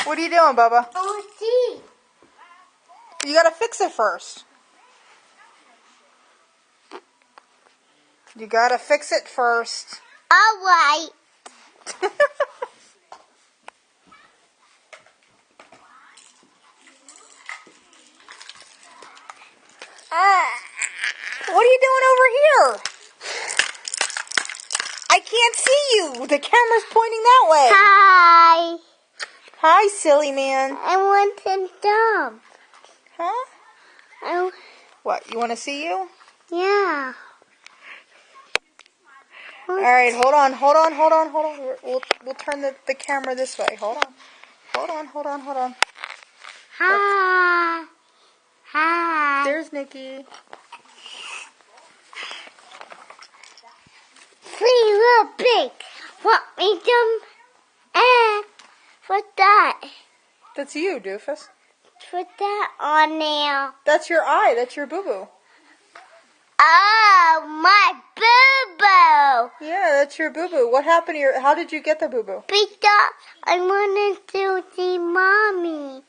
What are you doing, Bubba? Oh, see. You gotta fix it first. You gotta fix it first. All right. What are you doing over here? I can't see you. The camera's pointing that way. Hi. Hi, silly man. I want to jump. Huh? What, you want to see you? Yeah. All right, hold on. We'll turn the camera this way. Hold on. Hi. Hi. There's Nikki. 3 little pig. Want me jump? And put that. That's you, doofus. Put that on there. That's your eye. That's your boo-boo. Oh, my boo-boo. Yeah, that's your boo-boo. What happened to your... How did you get the boo-boo? Because I wanted to see Mommy.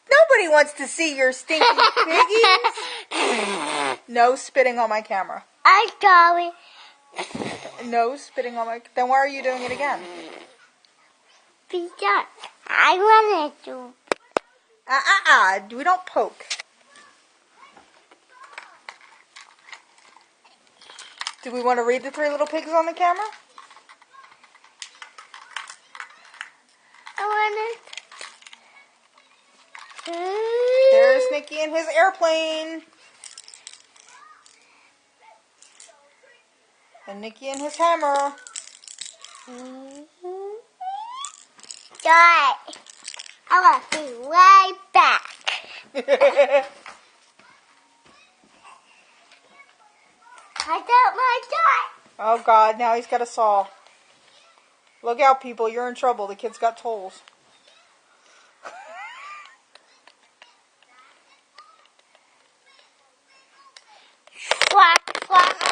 Nobody wants to see your stinky piggies. No spitting on my camera. I'm sorry. No spitting on my... Then why are you doing it again? Because I wanted to. We don't poke. Do we want to read the 3 little pigs on the camera? I wanted. There's Nicky and his airplane. And Nicky and his hammer. Got it. I want to be right back. I got my dot. Oh, God. Now he's got a saw. Look out, people. You're in trouble. The kid's got tools. Quack, quack.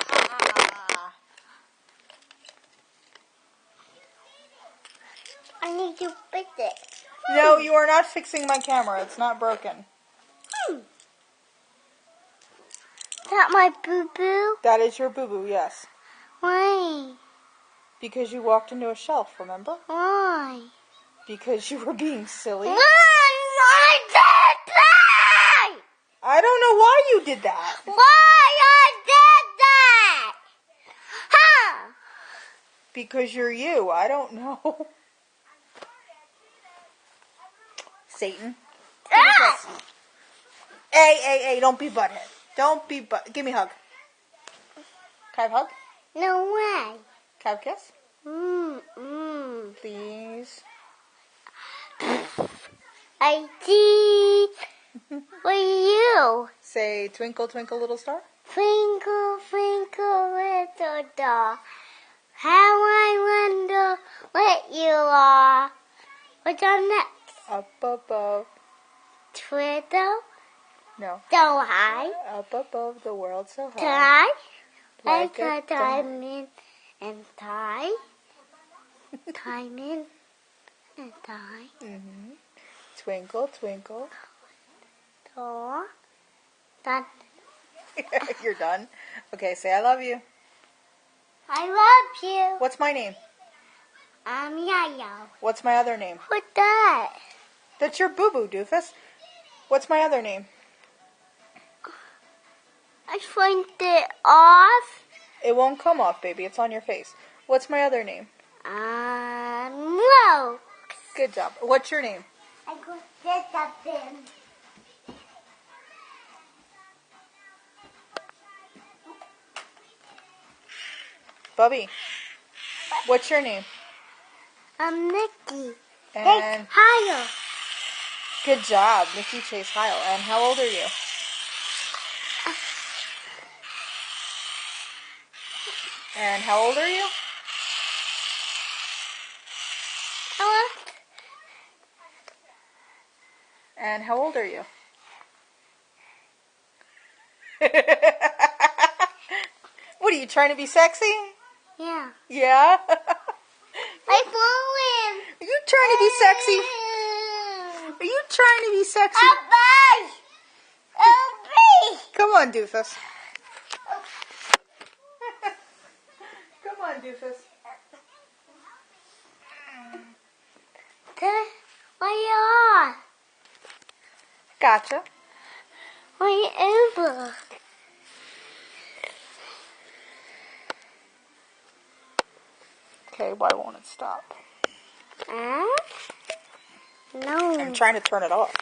I need to fix it. No, you are not fixing my camera. It's not broken. Is that my boo-boo? That is your boo-boo, yes. Why? Because you walked into a shelf, remember? Why? Because you were being silly. Why I did that? I don't know why you did that. Why I did that? Huh? Because you're you. I don't know. Satan. Ah! Hey, don't be butthead. Don't be give me a hug. Can I have a hug? No way. Can I have a kiss? Mm-mm. Please. I see. What are you? Say, twinkle, twinkle, little star. Twinkle, twinkle, little star. How I wonder what you are. What's on next? Up above. Twiddle, No. so high. Up above the world so high. Tie. Like Like a a diamond and tie. Diamond and tie. Mm-hmm. Twinkle, twinkle. Door. Done. You're done? Okay, say I love you. I love you. What's my name? I'm Yaya. What's my other name? What's that? That's your boo-boo, doofus. What's my other name? I find it off. It won't come off, baby. It's on your face. What's my other name? No. Good job. What's your name? I go get that pen. Bubby. What's your name? I'm Nikki. And Higher. good job, Nikki Chase Heil. And how old are you? And how old are you? And how old are you? What are you trying to be sexy? Yeah. Yeah. I fall in. Are you trying to be sexy? Are you trying to be sexy? Come on, Doofus. Come on, Doofus. What you on? Gotcha. Wherever. Okay, why won't it stop? No. I'm trying to turn it off.